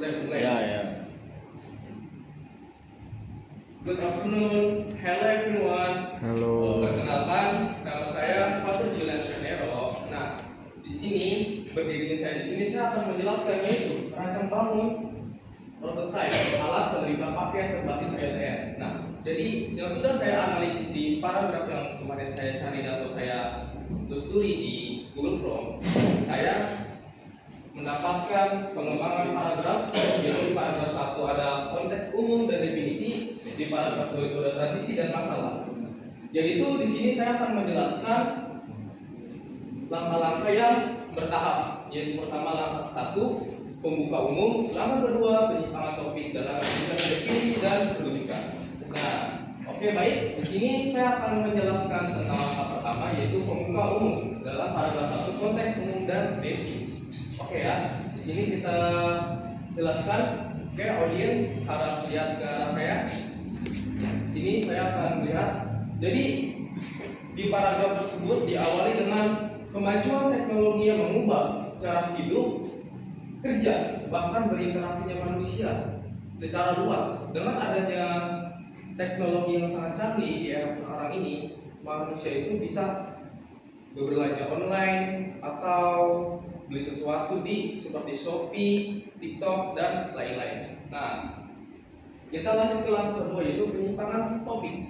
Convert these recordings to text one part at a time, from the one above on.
Ya, ya. Good afternoon, hello everyone. Halo. Perkenalkan, nama saya Fatur Julian Syanero. Nah, di sini berdirinya saya di sini saya akan menjelaskan yaitu rancang bangun prototipe alat penerima paket berbasis PLN. Nah, jadi yang sudah saya analisis di paragraf yang kemarin saya cari atau saya telusuri di Google Chrome, saya mendapatkan pengembangan paragraf, yaitu di paragraf 1 ada konteks umum dan definisi, di paragraf 2 itu ada transisi dan masalah. Jadi itu di sini saya akan menjelaskan langkah-langkah yang bertahap, yaitu pertama langkah 1 pembuka umum, langkah kedua penyimpangan topik, dan langkah ketiga definisi dan perujukan. Nah, oke, baik. Di sini saya akan menjelaskan tentang langkah pertama, yaitu pembuka umum dalam paragraf 1 konteks umum dan definisi. Oke ya, di sini kita jelaskan. Oke, audiens harap lihat ke arah saya. Di sini saya akan melihat. Jadi di paragraf tersebut diawali dengan kemajuan teknologi yang mengubah cara hidup, kerja, bahkan berinteraksinya manusia secara luas. Dengan adanya teknologi yang sangat canggih di era sekarang ini, manusia itu bisa berbelanja online atau beli sesuatu di seperti Shopee, TikTok, dan lain-lain. Nah, kita lanjut ke langkah kedua, yaitu penyimpangan topik.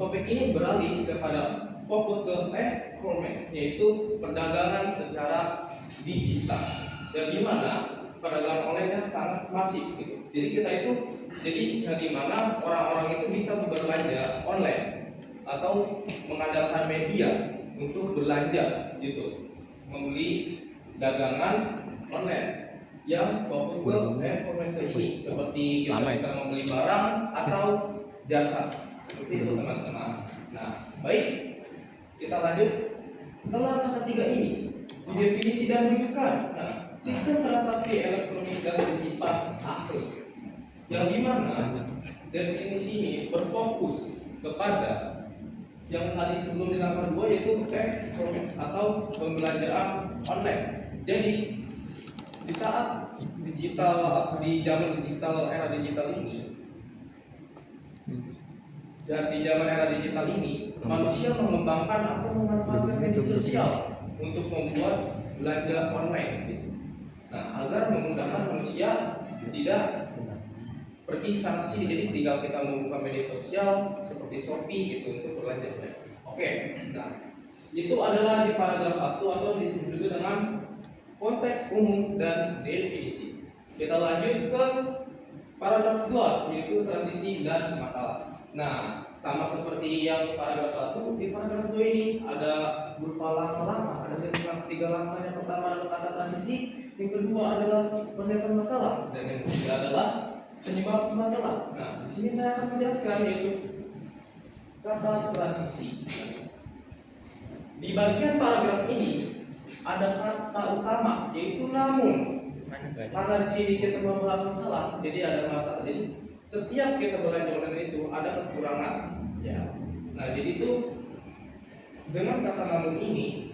Topik ini beralih kepada fokus ke e-commerce, yaitu perdagangan secara digital, dan di mana perdagangan online yang sangat masif gitu. Jadi kita itu di mana orang-orang itu bisa berbelanja online atau mengandalkan media untuk belanja gitu, membeli dagangan online yang fokus ke e-commerce ini, seperti kita bisa membeli barang atau jasa seperti itu teman-teman. Nah, baik, kita lanjut ke langkah ketiga ini, di definisi dan rujukan. Nah, sistem transaksi elektronik dan bersifat akhir, yang dimana definisi ini berfokus kepada yang tadi sebelum di langkah 2, yaitu e-commerce atau pembelanjaan online. Jadi di saat digital, di zaman digital, era digital ini, dan di zaman era digital ini, manusia mengembangkan atau memanfaatkan media sosial untuk membuat belanja online gitu. Nah, agar memudahkan manusia tidak pergi sana sini, jadi tinggal kita membuka media sosial seperti Shopee gitu untuk belanja. Oke, nah itu adalah di paragraf 1 atau disebut juga dengan konteks umum dan definisi. Kita lanjut ke paragraf 2, yaitu transisi dan masalah. Nah, sama seperti yang paragraf 1, di paragraf 2 ini ada berupa langkah-langkah, ada 3 langkah. Yang pertama adalah kata transisi, yang kedua adalah pernyataan masalah, dan yang ketiga adalah penyebab masalah. Nah, di sini saya akan menjelaskan yaitu kata transisi. Di bagian paragraf ini ada kata utama yaitu namun. Karena di sini kita membahas masalah, jadi ada masalah. Jadi setiap kita belanja online itu ada kekurangan, ya. Nah, jadi itu dengan kata namun ini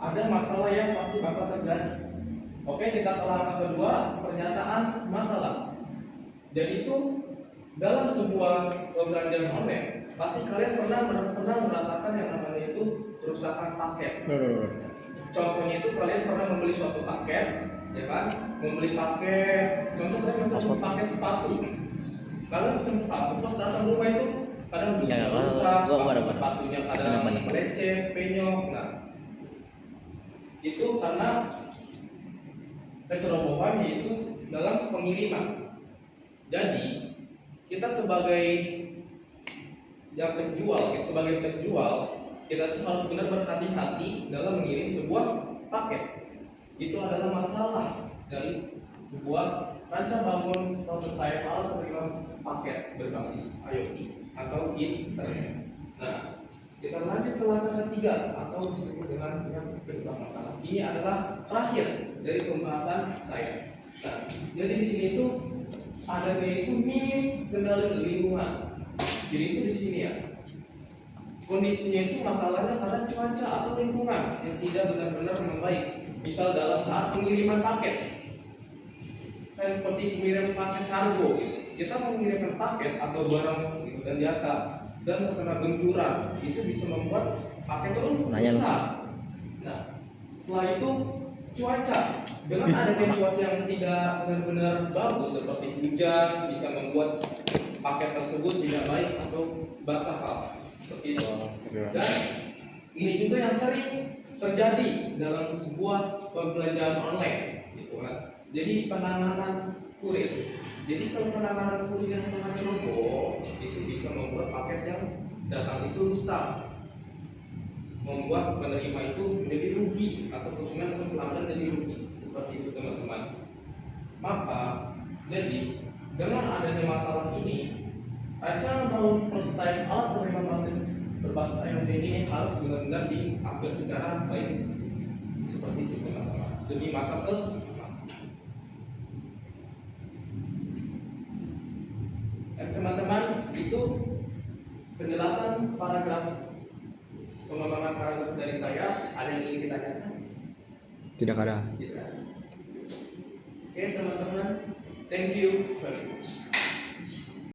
ada masalah yang pasti bakal terjadi. Oke, kita ke langkah kedua, pernyataan masalah. Jadi itu dalam sebuah pembelajaran online pasti kalian pernah merasakan yang namanya itu kerusakan paket. Contohnya itu kalian pernah membeli suatu paket, ya kan? Membeli paket, contoh kalian pesan paket sepatu. Kalian pesan sepatu, pas datang rumah itu kadang rusak, sepatunya kadang lecet, penyok. Nah, itu karena kecerobohan yaitu dalam pengiriman. Jadi kita sebagai yang penjual, sebagai penjual, kita tuh harus benar berhati-hati dalam mengirim sebuah paket. Itu adalah masalah dari sebuah rancang bangun prototipe alat penerima paket berbasis IoT atau internet. Nah, kita lanjut ke langkah ketiga atau disebut dengan yang penyebab masalah. Ini adalah terakhir dari pembahasan saya. Nah, jadi di sini itu ada yaitu minim kendali lingkungan. Jadi itu di sini ya. Kondisinya itu masalahnya karena cuaca atau lingkungan yang tidak benar-benar membaik. Misal dalam saat pengiriman paket, kayak seperti mengirim paket kargo gitu. Kita mengirimkan paket atau barang gitu dan jasa dan terkena benturan, itu bisa membuat paket itu rusak. Nah, setelah itu cuaca, dengan adanya cuaca yang tidak benar-benar bagus seperti hujan bisa membuat paket tersebut tidak baik atau basah seperti itu. Dan ini juga yang sering terjadi dalam sebuah pembelajaran online gitu kan. Jadi penanganan kurir. Jadi kalau penanganan kurir yang sangat ceroboh itu bisa membuat paket yang datang itu rusak, membuat penerima itu menjadi rugi atau konsumen atau pelanggan jadi rugi seperti itu teman-teman. Maka jadi dengan adanya masalah ini, acara bangun prototype alat penerima berbasis IoT ini harus benar-benar diambil secara baik seperti itu teman-teman demi masa ke masa. Teman-teman, itu penjelasan paragraf pengembangan paragraf dari saya. Ada yang ingin ditanyakan? Tidak ada. Tidak. Oke teman-teman, thank you very much.